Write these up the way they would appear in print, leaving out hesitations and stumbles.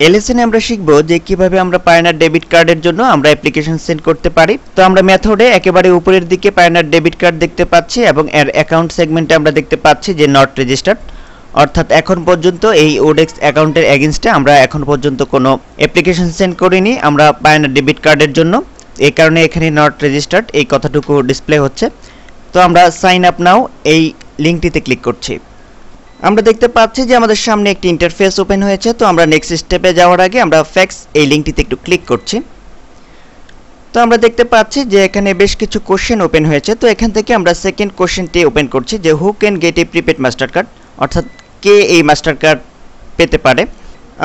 এই লেসনে আমরা শিখব যে কিভাবে আমরা পায়োনিয়ার ডেবিট কার্ডের জন্য আমরা অ্যাপ্লিকেশন সেন্ড করতে পারি। তো আমরা মেথডে একেবারে উপরের দিকে পায়োনিয়ার ডেবিট কার্ড দেখতে পাচ্ছি এবং এর অ্যাকাউন্ট সেগমেন্টে আমরা দেখতে পাচ্ছি যে নট রেজিস্টার্ড, অর্থাৎ এখন পর্যন্ত এই ওডেক্স অ্যাকাউন্টের এগেইনস্টে আমরা এখন পর্যন্ত কোনো অ্যাপ্লিকেশন সেন্ড করিনি আমরা পায়োনিয়ার ডেবিট কার্ডের জন্য। এই কারণে এখানে নট রেজিস্টার্ড এই কথাটুকু ডিসপ্লে হচ্ছে। তো আমরা সাইন আপ নাও এই লিঙ্কটিতে ক্লিক করছি। আমরা দেখতে পাচ্ছি যে আমাদের সামনে একটি ইন্টারফেস ওপেন হয়েছে। তো আমরা নেক্সট স্টেপে যাওয়ার আগে আমরা ফ্যাক্স এই লিঙ্কটিতে একটু ক্লিক করছি। তো আমরা দেখতে পাচ্ছি যে এখানে বেশ কিছু কোশ্চেন ওপেন হয়েছে। তো এখান থেকে আমরা সেকেন্ড কোশ্চেনটি ওপেন করছি যে who can get A prepaid master card, অর্থাৎ কে এই মাস্টার কার্ড পেতে পারে।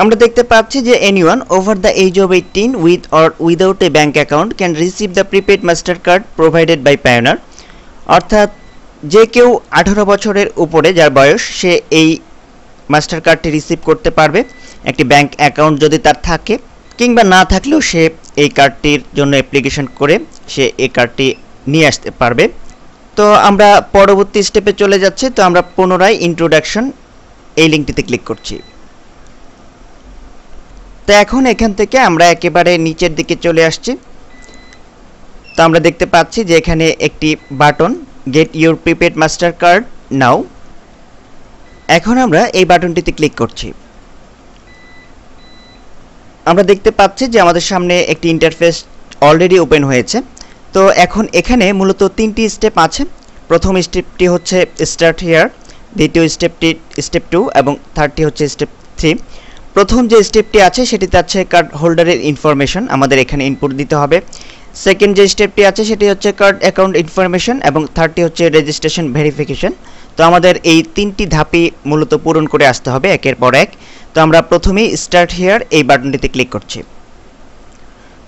আমরা দেখতে পাচ্ছি যে anyone over the age of 18 with or without a bank account can receive the prepaid master card provided by Payoneer, অর্থাৎ যে কেউ 18 বছরের উপরে যার বয়স সে এই মাস্টার কার্ডটি রিসিভ করতে পারবে, একটি ব্যাঙ্ক অ্যাকাউন্ট যদি তার থাকে কিংবা না থাকলেও সে এই কার্ডটির জন্য অ্যাপ্লিকেশন করে সে এই কার্ডটি নিয়ে আসতে পারবে। তো আমরা পরবর্তী স্টেপে চলে যাচ্ছি। তো আমরা পুনরায় ইন্ট্রোডাকশন এই লিঙ্কটিতে ক্লিক করছি। তো এখন এখান থেকে আমরা একেবারে নিচের দিকে চলে আসছি। তো আমরা দেখতে পাচ্ছি যে এখানে একটি button get your prepaid master card now. এখন আমরা এই বাটনটিতে ক্লিক করছি। আমরা দেখতে পাচ্ছি যে আমাদের সামনে একটি ইন্টারফেস অলরেডি ওপেন হয়েছে। তো এখন এখানে মূলত তিনটি স্টেপ আছে। প্রথম স্টেপটি হচ্ছে স্টার্ট হিয়ার, দ্বিতীয় স্টেপটি স্টেপ 2 এবং থার্ডটি হচ্ছে স্টেপ 3। প্রথম যে স্টেপটি আছে সেটিতে আছে কার্ড হোল্ডারের ইনফরমেশন, আমাদের এখানে ইনপুট দিতে হবে। সেকেন্ড যে স্টেপটি আছে সেটি হচ্ছে কার্ড অ্যাকাউন্ট ইনফরমেশন এবং থার্ডটি হচ্ছে রেজিস্ট্রেশন ভেরিফিকেশন। তো আমাদের এই তিনটি ধাপই মূলত পূরণ করে আসতে হবে একের পর এক। তো আমরা প্রথমেই স্টার্ট হিয়ার এই বাটনটিতে ক্লিক করছি।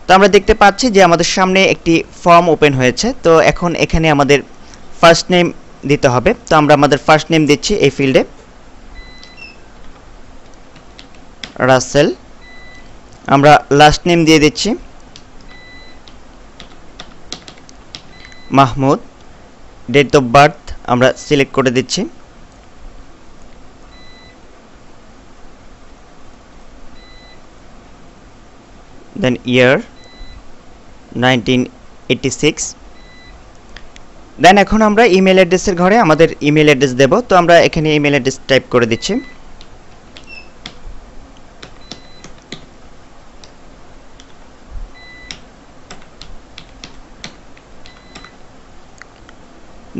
তো আমরা দেখতে পাচ্ছি যে আমাদের সামনে একটি ফর্ম ওপেন হয়েছে। তো এখন এখানে আমাদের ফার্স্ট নেম দিতে হবে। তো আমরা আমাদের ফার্স্ট নেম দিচ্ছি এই ফিল্ডে রাসেল। আমরা লাস্ট নেম দিয়ে দিচ্ছি মাহমুদ। ডেট অফ বার্থ আমরা সিলেক্ট করে দিচ্ছি। দেন ইয়ার 1986। দেন এখন আমরা ইমেল অ্যাড্রেসের ঘরে আমাদের ইমেল অ্যাড্রেস দেব। তো আমরা এখানে ইমেল অ্যাড্রেস টাইপ করে দিচ্ছি।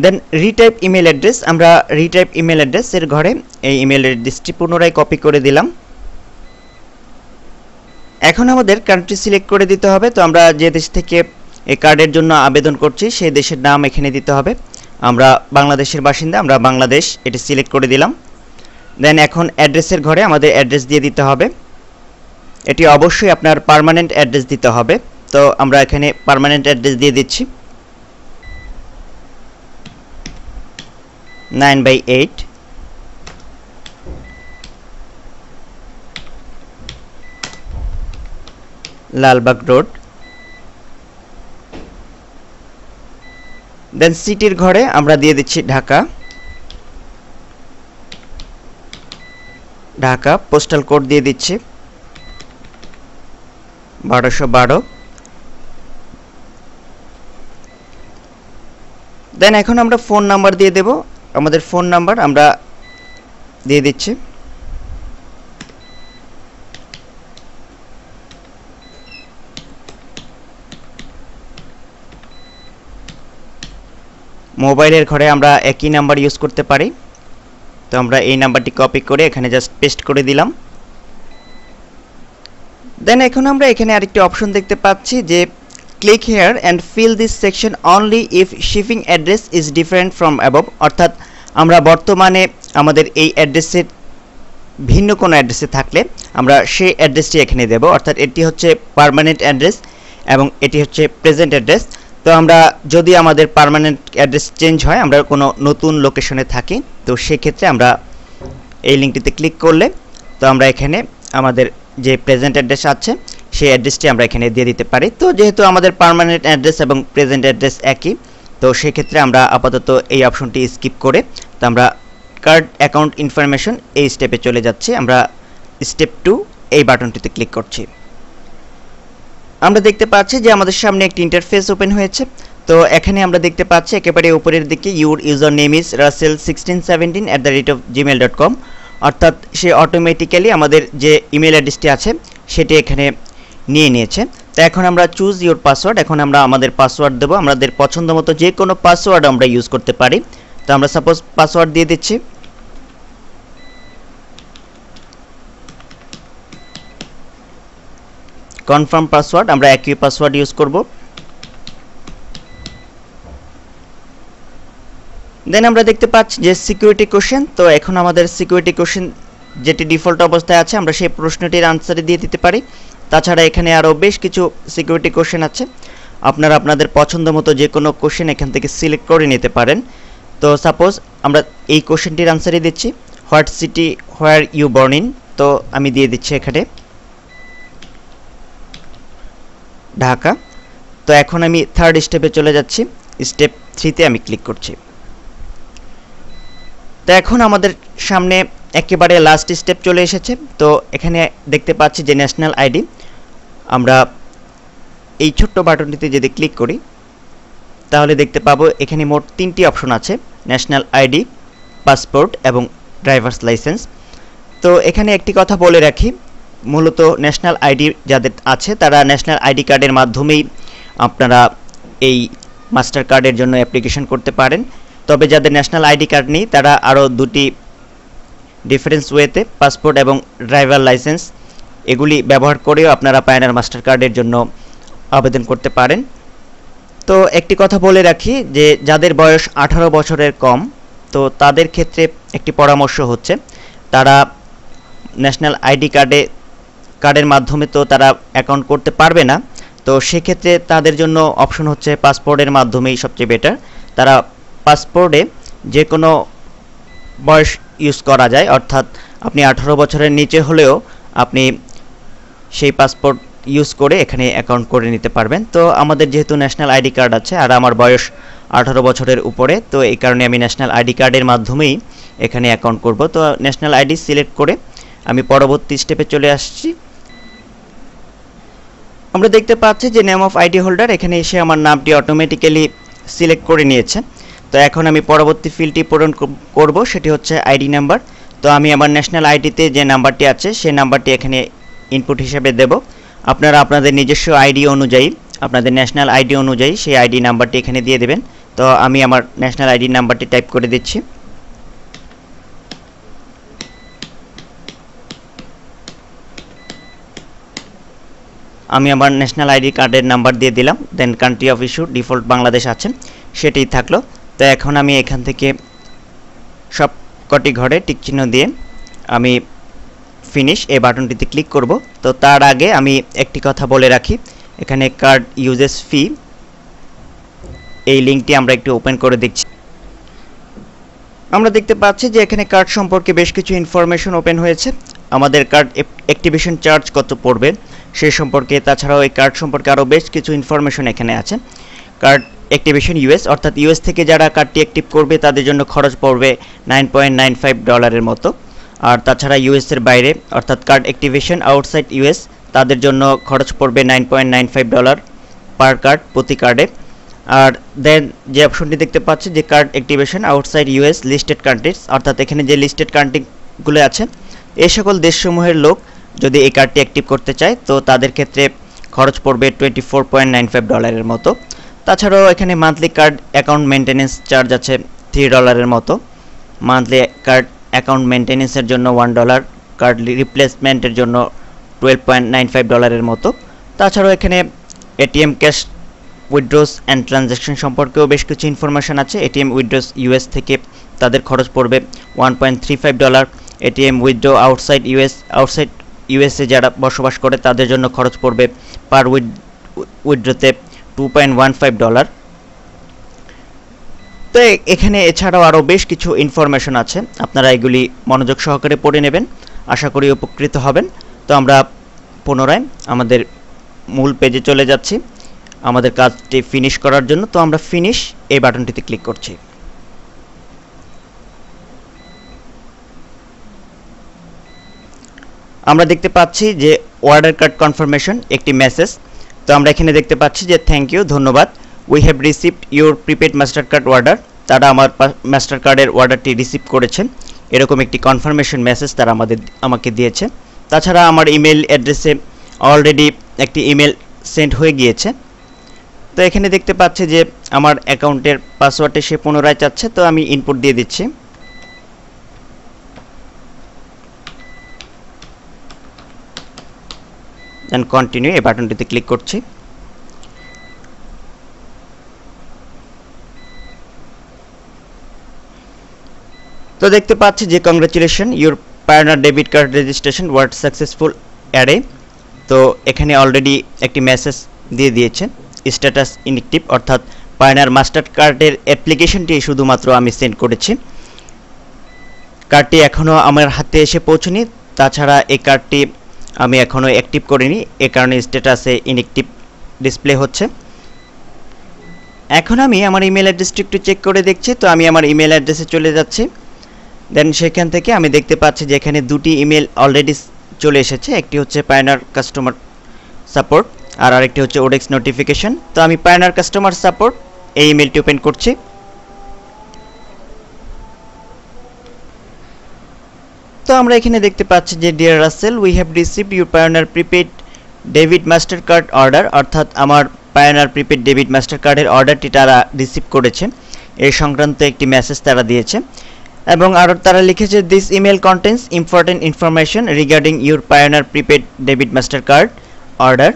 দেন রিটাইপ ইমেল অ্যাড্রেস, আমরা রিটাইপ ইমেল অ্যাড্রেসের ঘরে এই ইমেল অ্যাড্রেসটি পুনরায় কপি করে দিলাম। এখন আমাদের কান্ট্রি সিলেক্ট করে দিতে হবে। তো আমরা যে দেশ থেকে এই কার্ডের জন্য আবেদন করছি সেই দেশের নাম এখানে দিতে হবে। আমরা বাংলাদেশের বাসিন্দা, আমরা বাংলাদেশ এটি সিলেক্ট করে দিলাম। দেন এখন অ্যাড্রেসের ঘরে আমাদের অ্যাড্রেস দিয়ে দিতে হবে। এটি অবশ্যই আপনার পার্মানেন্ট অ্যাড্রেস দিতে হবে। তো আমরা এখানে পার্মানেন্ট অ্যাড্রেস দিয়ে দিচ্ছি 9/8 লালবাগ রোড। দেন সিটির ঘরে আমরা দিয়ে দিচ্ছি ঢাকা। ঢাকা পোস্টাল কোড দিয়ে দিচ্ছি 1212। দেন এখন আমরা ফোন নাম্বার দিয়ে দেব। আমাদের ফোন নাম্বার আমরা দিয়ে দিচ্ছি। মোবাইলের ঘরে আমরা একই নাম্বার ইউজ করতে পারি। তো আমরা এই নাম্বারটি কপি করে এখানে জাস্ট পেস্ট করে দিলাম। দেন এখন আমরা এখানে আরেকটি অপশন দেখতে পাচ্ছি যে click here and fill this section only if shipping address is different from above, অর্থাৎ আমরা বর্তমানে আমাদের এই অ্যাড্রেসের ভিন্ন কোনো অ্যাড্রেসে থাকলে আমরা সেই অ্যাড্রেসটি এখানে দেব, অর্থাৎ এটি হচ্ছে পার্মানেন্ট অ্যাড্রেস এবং এটি হচ্ছে প্রেজেন্ট অ্যাড্রেস। তো আমরা যদি আমাদের পার্মানেন্ট অ্যাড্রেস চেঞ্জ হয়, আমরা কোনো নতুন লোকেশনে থাকি, তো সেক্ষেত্রে আমরা এই লিঙ্কটিতে ক্লিক করলে তো আমরা এখানে আমাদের যে প্রেজেন্ট অ্যাড্রেস আছে সেই অ্যাড্রেসটি আমরা এখানে দিয়ে দিতে পারি। তো যেহেতু আমাদের পার্মানেন্ট অ্যাড্রেস এবং প্রেজেন্ট অ্যাড্রেস একই, তো সেক্ষেত্রে আমরা আপাতত এই অপশনটি স্কিপ করে তো আমরা কার্ড অ্যাকাউন্ট ইনফরমেশন এই স্টেপে চলে যাচ্ছি। আমরা স্টেপ 2 এই বাটনটিতে ক্লিক করছি। আমরা দেখতে পাচ্ছি যে আমাদের সামনে একটি ইন্টারফেস ওপেন হয়েছে। তো এখানে আমরা দেখতে পাচ্ছি একেবারে উপরের দিকে your user name is russell1617@gmail.com, অর্থাৎ সে অটোমেটিক্যালি আমাদের যে ইমেল অ্যাড্রেসটি আছে সেটি এখানে নিয়ে নিয়েছে। তো এখন আমরা চুজ ইউর পাসওয়ার্ড, এখন আমরা আমাদের পাসওয়ার্ড দেবো। আমাদের পছন্দ মতো যে কোনো পাসওয়ার্ড আমরা ইউজ করতে পারি। তো আমরা সাপোজ পাসওয়ার্ড দিয়ে দিচ্ছি। কনফার্ম পাসওয়ার্ড, আমরা একই পাসওয়ার্ড ইউজ করব। দেন আমরা দেখতে পাচ্ছি যে সিকিউরিটি কোশ্চেন। তো এখন আমাদের সিকিউরিটি কোশ্চেন যেটি ডিফল্ট অবস্থায় আছে আমরা সেই প্রশ্নটির আনসারে দিয়ে দিতে পারি। তাছাড়া এখানে আরও বেশ কিছু সিকিউরিটি কোশ্চেন আছে, আপনারা আপনাদের পছন্দ মতো যে কোনো কোশ্চেন এখান থেকে সিলেক্ট করে নিতে পারেন। তো সাপোজ আমরা এই কোশ্চেনটির আনসারই দিচ্ছি, what city where you born in. তো আমি দিয়ে দিচ্ছি এখানে ঢাকা। তো এখন আমি থার্ড স্টেপে চলে যাচ্ছি, স্টেপ 3তে আমি ক্লিক করছি। তো এখন আমাদের সামনে একেবারে লাস্ট স্টেপ চলে এসেছে। তো এখানে দেখতে পাচ্ছি যে ন্যাশনাল আইডি, আমরা এই ছোট্ট বাটনটিতে যদি ক্লিক করি তাহলে দেখতে পাবো এখানে মোট 3টি অপশন আছে, ন্যাশনাল আইডি, পাসপোর্ট এবং ড্রাইভার্স লাইসেন্স। তো এখানে একটি কথা বলে রাখি, মূলত ন্যাশনাল আইডি যাদের আছে তারা ন্যাশনাল আইডি কার্ডের মাধ্যমেই আপনারা এই মাস্টার কার্ডের জন্য অ্যাপ্লিকেশন করতে পারেন। তবে যাদের ন্যাশনাল আইডি কার্ড নেই তারা আরও দুটি ডিফারেন্স ওয়েতে পাসপোর্ট এবং ড্রাইভার লাইসেন্স এগুলি ব্যবহার করেও আপনারা পায়নার মাস্টার কার্ডের জন্য আবেদন করতে পারেন। তো একটি কথা বলে রাখি যে যাদের বয়স 18 বছরের কম, তো তাদের ক্ষেত্রে একটি পরামর্শ হচ্ছে তারা ন্যাশনাল আইডি কার্ডের মাধ্যমে তো তারা অ্যাকাউন্ট করতে পারবে না। তো সেক্ষেত্রে তাদের জন্য অপশন হচ্ছে পাসপোর্টের মাধ্যমেই সবচেয়ে বেটার। তারা পাসপোর্টে যে কোনো বয়স ইউজ করা যায়, অর্থাৎ আপনি 18 বছরের নিচে হলেও আপনি সেই পাসপোর্ট ইউজ করে এখানে অ্যাকাউন্ট করে নিতে পারবেন। তো আমাদের যেহেতু ন্যাশনাল আইডি কার্ড আছে আর আমার বয়স 18 বছরের উপরে, তো এই কারণে আমি ন্যাশনাল আইডি কার্ডের মাধ্যমেই এখানে অ্যাকাউন্ট করব। তো ন্যাশনাল আইডি সিলেক্ট করে আমি পরবর্তী স্টেপে চলে আসছি। আমরা দেখতে পাচ্ছি যে নেম অফ আইডি হোল্ডার, এখানে এসে আমার নামটি অটোমেটিক্যালি সিলেক্ট করে নিয়েছে। তো এখন আমি পরবর্তী ফিল্ডটি পূরণ করব, সেটি হচ্ছে আইডি নাম্বার। তো আমি আমার ন্যাশনাল আইডিতে যে নাম্বারটি আছে সেই নাম্বারটি এখানে ইনপুট হিসেবে দেব। আপনারা আপনাদের নিজস্ব আইডি অনুযায়ী, আপনাদের ন্যাশনাল আইডি অনুযায়ী সেই আইডি নাম্বারটি এখানে দিয়ে দেবেন। তো আমি আমার ন্যাশনাল আইডি নাম্বারটি টাইপ করে দিচ্ছি। আমি আমার ন্যাশনাল আইডি কার্ডের নাম্বার দিয়ে দিলাম। Then country of issue default Bangladesh আছে, সেটাই থাকলো। তো এখন আমি এখান থেকে সব কটি ঘরে টিক চিহ্ন দিয়ে আমি ফিনিশ এই বাটনটিতে ক্লিক করব। তো তার আগে আমি একটি কথা বলে রাখি, এখানে কার্ড ইউজেস ফি এই লিঙ্কটি আমরা একটু ওপেন করে দেখছি। আমরা দেখতে পাচ্ছি যে এখানে কার্ড সম্পর্কে বেশ কিছু ইনফরমেশন ওপেন হয়েছে। আমাদের কার্ড অ্যাক্টিভেশন চার্জ কত পড়বে সে সম্পর্কে, তাছাড়াও এই কার্ড সম্পর্কে আরও বেশ কিছু ইনফরমেশন এখানে আছে। কার্ড অ্যাক্টিভেশন ইউএস, অর্থাৎ ইউএস থেকে যারা কার্ডটি অ্যাক্টিভ করবে তাদের জন্য খরচ পড়বে $9.95 মতো। আর তাছাড়া ইউএসের বাইরে অর্থাৎ কার্ড অ্যাক্টিভেশন আউটসাইড ইউএস তাদের জন্য খরচ পড়বে $9.95 পার কার্ড প্রতি কার্ডে। আর দেন যে অপশনটি দেখতে পাচ্ছি যে card activation outside US listed countries, অর্থাৎ এখানে যে লিস্টেড কান্ট্রিগুলো আছে এই সকল দেশসমূহের লোক যদি এই কার্ডটি অ্যাক্টিভ করতে চায় তো তাদের ক্ষেত্রে খরচ পড়বে $24.95 মতো। তাছাড়াও এখানে monthly card account maintenance charge আছে $3 মতো, মান্থলি কার্ড অ্যাকাউন্ট মেনটেন্যান্সের জন্য $1, কার্ড রিপ্লেসমেন্টের জন্য $12.95 মতো। তাছাড়াও এখানে এটিএম ক্যাশ উইথড্রোস অ্যান্ড ট্রানজ্যাকশন সম্পর্কেও বেশ কিছু ইনফরমেশন আছে। এটিএম উইথড্রোস ইউএস থেকে তাদের খরচ পড়বে $1.35, এটিএম উইথড্রো আউটসাইড ইউএসএ যারা বসবাস করে তাদের জন্য খরচ পড়বে পার উইথড্রোতে $2.15। তো এখানে এছাড়াও আরও বেশ কিছু ইনফরমেশন আছে, আপনারা এগুলি মনোযোগ সহকারে পড়ে নেবেন, আশা করি উপকৃত হবেন। তো আমরা পুনরায় আমাদের মূল পেজে চলে যাচ্ছি আমাদের কাজটি ফিনিশ করার জন্য। তো আমরা ফিনিশ এই বাটনটিতে ক্লিক করছি। আমরা দেখতে পাচ্ছি যে অর্ডার কার্ড কনফার্মেশন একটি মেসেজ। তো আমরা এখানে দেখতে পাচ্ছি যে থ্যাংক ইউ, ধন্যবাদ, we have received your prepaid master card order. তারা আমার মাস্টার কার্ডের অর্ডারটি রিসিভ করেছেন, এরকম একটি কনফার্মেশন মেসেজ তারা আমাকে দিয়েছে। তাছাড়া আমার ইমেল অ্যাড্রেসে অলরেডি একটি ইমেল সেন্ড হয়ে গিয়েছে। তো এখানে দেখতে পাচ্ছি যে আমার অ্যাকাউন্টের পাসওয়ার্ডটি সে পুনরায় চাচ্ছে, তো আমি ইনপুট দিয়ে দিচ্ছি। দেন কন্টিনিউ এই বাটনটিতে ক্লিক করছি। তো দেখতে পাচ্ছি যে congratulation, your pioneer debit card registration word successful added. তো এখানে অলরেডি একটি মেসেজ দিয়ে দিয়েছে, স্ট্যাটাস ইনঅ্যাক্টিভ, অর্থাৎ পায়োনিয়ার মাস্টার কার্ডের অ্যাপ্লিকেশনটি শুধুমাত্র আমি সেন্ড করেছি, কার্ডটি এখনও আমার হাতে এসে পৌঁছনি। তাছাড়া এই কার্ডটি আমি এখনও অ্যাক্টিভ করিনি, এ কারণে স্ট্যাটাসে ইনঅ্যাক্টিভ ডিসপ্লে হচ্ছে। এখন আমি আমার ইমেল অ্যাড্রেসটি একটু চেক করে দেখছি। তো আমি আমার ইমেল অ্যাড্রেসে চলে যাচ্ছি। দেন সেখান থেকে আমি দেখতে পাচ্ছি যে এখানে দুটি ইমেল অলরেডি চলে এসেছে, একটি হচ্ছে পায়োনিয়ার কাস্টমার সাপোর্ট আর আরেকটি হচ্ছে ওডেক্স নোটিফিকেশন। তো আমি পায়োনিয়ার কাস্টমার সাপোর্ট এই ইমেলটি ওপেন করছি। তো আমরা এখানে দেখতে পাচ্ছি যে dear Russell, we have received your Payoneer prepaid debit master card order, অর্থাৎ আমার পায়োনিয়ার প্রিপেড ডেবিট মাস্টার কার্ডের অর্ডারটি তারা রিসিভ করেছে, এই সংক্রান্ত একটি মেসেজ তারা দিয়েছে। এবং আরও তারা লিখেছে, this email contains important information regarding your Payoneer prepaid debit master card order,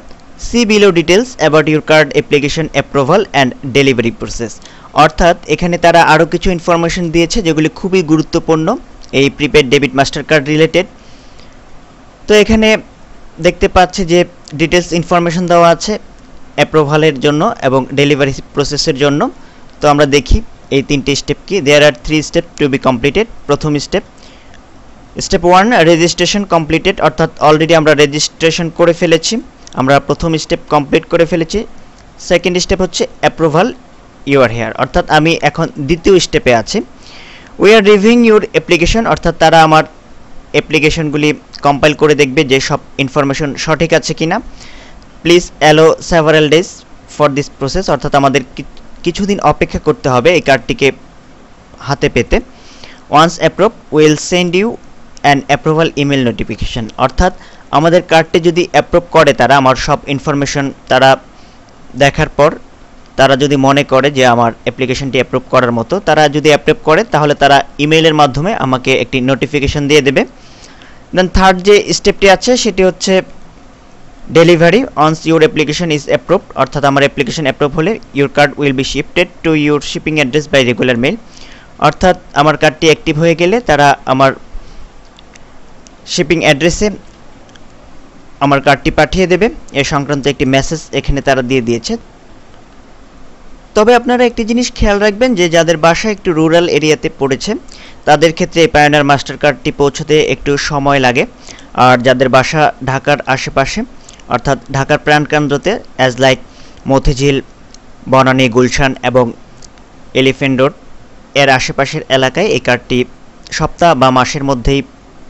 see below details about your card application approval and delivery process. অর্থাৎ এখানে তারা আরও কিছু ইনফরমেশন দিয়েছে যেগুলি খুবই গুরুত্বপূর্ণ এই prepaid debit master card related. তো এখানে দেখতে পাচ্ছি যে ডিটেলস ইনফরমেশন দেওয়া আছে অ্যাপ্রুভালের জন্য এবং ডেলিভারি প্রসেসের জন্য। তো আমরা দেখি এই তিনটি স্টেপ কি। দেয়ার আর 3 স্টেপ টু বি কমপ্লিটেড। প্রথম স্টেপ 1 রেজিস্ট্রেশন কমপ্লিটেড, অর্থাৎ অলরেডি আমরা রেজিস্ট্রেশন করে ফেলেছি, আমরা প্রথম স্টেপ কমপ্লিট করে ফেলেছি। সেকেন্ড স্টেপ হচ্ছে অ্যাপ্রুভাল ইউ আর হেয়ার, অর্থাৎ আমি এখন দ্বিতীয় স্টেপে আছি। We are reviewing your application, অর্থাৎ তারা আমার অ্যাপ্লিকেশনগুলি কম্পাইল করে দেখবে যে সব ইনফরমেশন সঠিক আছে কিনা। Please allow several days for this process, অর্থাৎ আমাদের কিছুদিন অপেক্ষা করতে হবে এই কার্ডটিকে হাতে পেতে। Once approve will send you an approval email notification, অর্থাৎ আমাদের কার্ডটি যদি অ্যাপ্রুভ করে তারা, আমার সব ইনফরমেশন তারা দেখার পর তারা যদি মনে করে যে আমার অ্যাপ্লিকেশনটি অ্যাপ্রুভ করার মতো, তারা যদি অ্যাপ্রুভ করে তাহলে তারা ইমেইলের মাধ্যমে আমাকে একটি নোটিফিকেশন দিয়ে দেবে। দেন থার্ড যে স্টেপটি আছে সেটি হচ্ছে delivery. Once your application is approved, অর্থাৎ আমার অ্যাপ্লিকেশন অ্যাপ্রুভ হলে your card will be shifted to your shipping address by regular mail, অর্থাৎ আমার কার্ডটি অ্যাক্টিভ হয়ে গেলে তারা আমার শিপিং অ্যাড্রেসে আমার কার্ডটি পাঠিয়ে দেবে। এ সংক্রান্ত একটি মেসেজ এখানে তারা দিয়ে দিয়েছে। তবে আপনারা একটি জিনিস খেয়াল রাখবেন যে যাদের বাসা একটু রুরাল এরিয়াতে পড়েছে তাদের ক্ষেত্রে এই পায়োনিয়ার মাস্টার কার্ডটি পৌঁছতে একটু সময় লাগে, আর যাদের বাসা ঢাকার আশেপাশে অর্থাৎ ঢাকার প্রাণকেন্দ্রতে অ্যাজ লাইক মতিঝিল, বনানী, গুলশান এবং এলিফ্যান্ট রোড এর আশেপাশের এলাকায় এই কার্ডটি সপ্তাহ বা মাসের মধ্যেই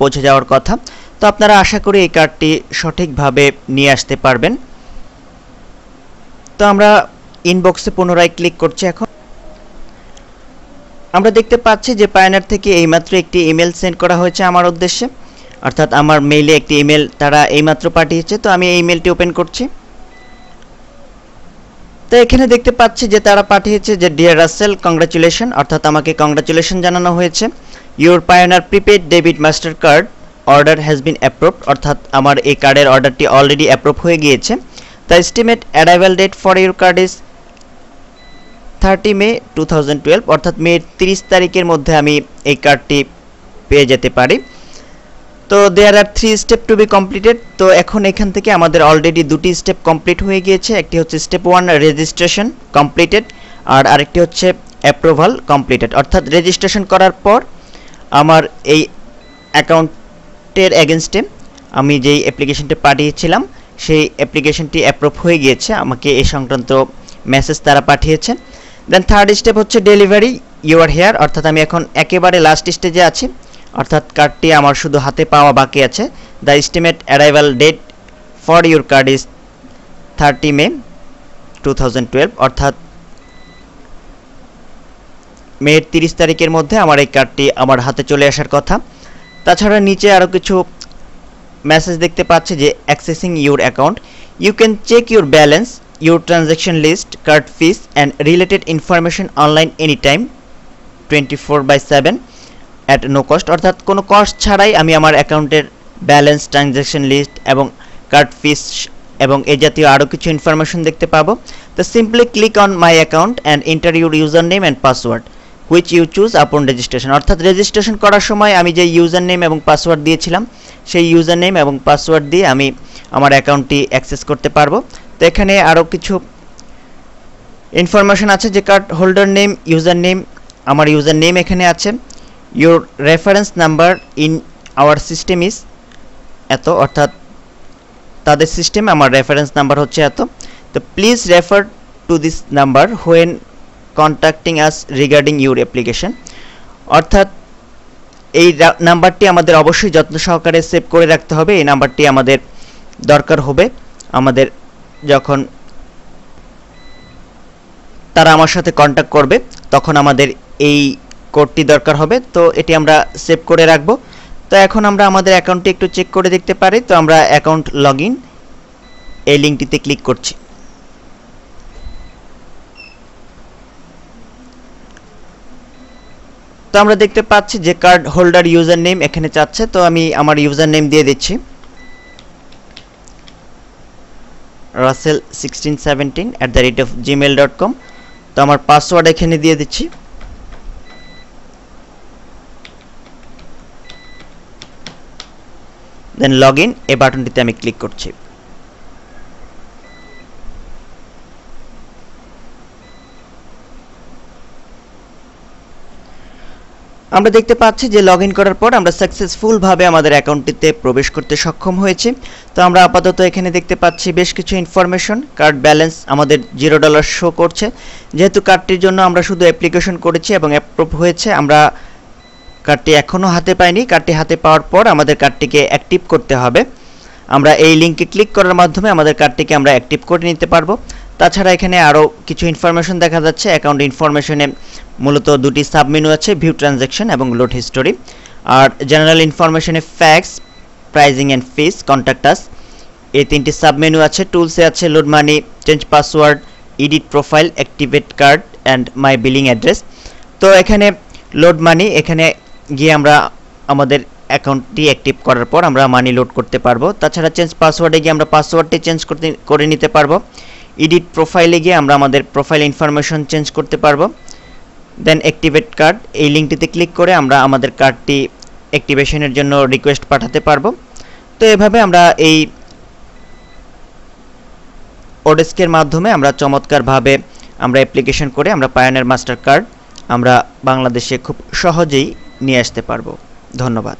পৌঁছে যাওয়ার কথা। তো আপনারা আশা করি এই কার্ডটি সঠিকভাবে নিয়ে আসতে পারবেন। তো আমরা ইনবক্সে পুনরায় ক্লিক করছি। এখন আমরা দেখতে পাচ্ছি যে পায়োনিয়ার থেকে এইমাত্র একটি ইমেল সেন্ড করা হয়েছে আমার উদ্দেশ্যে, অর্থাৎ আমার মেইলে একটি ইমেল তারা এইমাত্র পাঠিয়েছে। তো আমি এই ইমেলটি ওপেন করছি। তো এখানে দেখতে পাচ্ছি যে তারা পাঠিয়েছে যে ডিয়ার রাসেল কংগ্রাচুলেশন, অর্থাৎ আমাকে কংগ্রাচুলেশন জানানো হয়েছে। Your Payoneer prepaid debit master card order has been approved, অর্থাৎ আমার এই কার্ডের অর্ডারটি অলরেডি অ্যাপ্রুভ হয়ে গিয়েছে। The estimate arrival date for your card is 30 May 2012, অর্থাৎ মে 30 তারিখের মধ্যে আমি এই কার্ডটি পেয়ে যেতে পারি। তো দেয়ার আর 3 স্টেপ টু বি কমপ্লিটেড। তো এখন এখান থেকে আমাদের অলরেডি দুটি স্টেপ কমপ্লিট হয়ে গিয়েছে। একটি হচ্ছে স্টেপ 1 রেজিস্ট্রেশন কমপ্লিটেড, আর আরেকটি হচ্ছে অ্যাপ্রুভাল কমপ্লিটেড, অর্থাৎ রেজিস্ট্রেশন করার পর আমার এই অ্যাকাউন্টের এগেনস্টে আমি যেই অ্যাপ্লিকেশনটি পাঠিয়েছিলাম সেই অ্যাপ্লিকেশনটি অ্যাপ্রুভ হয়ে গিয়েছে, আমাকে এই সংক্রান্ত মেসেজ তারা পাঠিয়েছে। দেন থার্ড স্টেপ হচ্ছে ডেলিভারি ইউ আর হেয়ার, অর্থাৎ আমি এখন একেবারে লাস্ট স্টেজে আছি। অর্থাৎ কার্ডটি আমার শুধু হাতে পাওয়া বাকি আছে। The estimate arrival date for your card is 30 May 2012, অর্থাৎ মের 30 তারিখের মধ্যে আমার এই কার্ডটি আমার হাতে চলে আসার কথা। তাছাড়া নিচে আরও কিছু মেসেজ দেখতে পাচ্ছি যে accessing your account, you can check your balance, your transaction list, card fees and related information online any time 24/7 at no cost, অর্থাৎ কোনো কস্ট ছাড়াই আমি আমার অ্যাকাউন্টের ব্যালেন্স, ট্রানজ্যাকশন লিস্ট এবং কার্ড ফিস এবং এই জাতীয় আরও কিছু ইনফরমেশন দেখতে পাবো। তো simply click on my account and enter your user name and password which you choose upon registration, অর্থাৎ রেজিস্ট্রেশন করার সময় আমি যে ইউজার নেম এবং পাসওয়ার্ড দিয়েছিলাম সেই ইউজার নেম এবং পাসওয়ার্ড দিয়ে আমি আমার অ্যাকাউন্টটি অ্যাক্সেস করতে পারবো। তো এখানে আরও কিছু ইনফরমেশন আছে যে card holder name, user name, আমার ইউজার নেম এখানে আছে, your reference number in our system is এত, অর্থাৎ তাদের সিস্টেমে আমার রেফারেন্স নাম্বার হচ্ছে এত। তো please refer to this number when contacting us regarding your application, অর্থাৎ এই নাম্বারটি আমাদের অবশ্যই যত্ন সহকারে সেভ করে রাখতে হবে। এই নাম্বারটি আমাদের দরকার হবে আমাদের যখন তারা আমার সাথে কন্ট্যাক্ট করবে তখন আমাদের এই কোডটি দরকার হবে। তো এটি আমরা সেভ করে রাখব। তো এখন আমরা আমাদের অ্যাকাউন্টটি একটু চেক করে দেখতে পারি। তো আমরা অ্যাকাউন্ট লগইন এই লিঙ্কটিতে ক্লিক করছি। তো আমরা দেখতে পাচ্ছি যে কার্ড হোল্ডার ইউজার নেম এখানে চাচ্ছে, তো আমি আমার ইউজার নেম দিয়ে দিচ্ছি russell1617@gmail.com। তো আমার পাসওয়ার্ড এখানে দিয়ে দিচ্ছি। দেন লগইন এই বাটনটিতে আমি ক্লিক করছি। আমরা দেখতে পাচ্ছি যে লগইন করার পর আমরা সাকসেসফুল ভাবে আমাদের অ্যাকাউন্টটিতে প্রবেশ করতে সক্ষম হয়েছি। তো আমরা আপাতত এখানে দেখতে পাচ্ছি বেশ কিছু ইনফরমেশন, কার্ড ব্যালেন্স আমাদের $0 শো করছে, যেহেতু কার্ডটির জন্য আমরা শুধু অ্যাপ্লিকেশন করেছি এবং অ্যাপ্রুভ হয়েছে। আমরা কার্ডটি এখনও হাতে পাইনি, কার্ডটি হাতে পাওয়ার পর আমাদের কার্ডটিকে অ্যাক্টিভ করতে হবে। আমরা এই লিঙ্কে ক্লিক করার মাধ্যমে আমাদের কার্ডটিকে আমরা অ্যাক্টিভ করে নিতে পারবো। তাছাড়া এখানে আরও কিছু ইনফরমেশন দেখা যাচ্ছে। অ্যাকাউন্ট ইনফরমেশনে মূলত দুটি সাবমেনু আছে, ভিউ ট্রানজ্যাকশন এবং লোড হিস্টোরি। আর জেনারেল ইনফরমেশনে FAQs, pricing and fees, contact us, এই তিনটি সাবমেনু আছে। টুলসে আছে load money, change password, edit profile, activate card and my billing address. তো এখানে লোড মানি, এখানে গিয়ে আমরা আমাদের অ্যাকাউন্টটি অ্যাক্টিভ করার পর আমরা মানি লোড করতে পারবো। তাছাড়া চেঞ্জ পাসওয়ার্ডে গিয়ে আমরা পাসওয়ার্ডটি চেঞ্জ করে নিতে পারবো। এডিট প্রোফাইলে গিয়ে আমরা আমাদের প্রোফাইল ইনফরমেশন চেঞ্জ করতে পারবো। দেন অ্যাক্টিভেট কার্ড, এই লিঙ্কটিতে ক্লিক করে আমরা আমাদের কার্ডটি অ্যাক্টিভেশনের জন্য রিকোয়েস্ট পাঠাতে পারবো। তো এভাবে আমরা এই ওডেস্কের মাধ্যমে আমরা চমৎকারভাবে আমরা অ্যাপ্লিকেশন করে আমরা পায়োনিয়ার মাস্টার কার্ড আমরা বাংলাদেশে খুব সহজেই নিয়ে আসতে পারবো। ধন্যবাদ।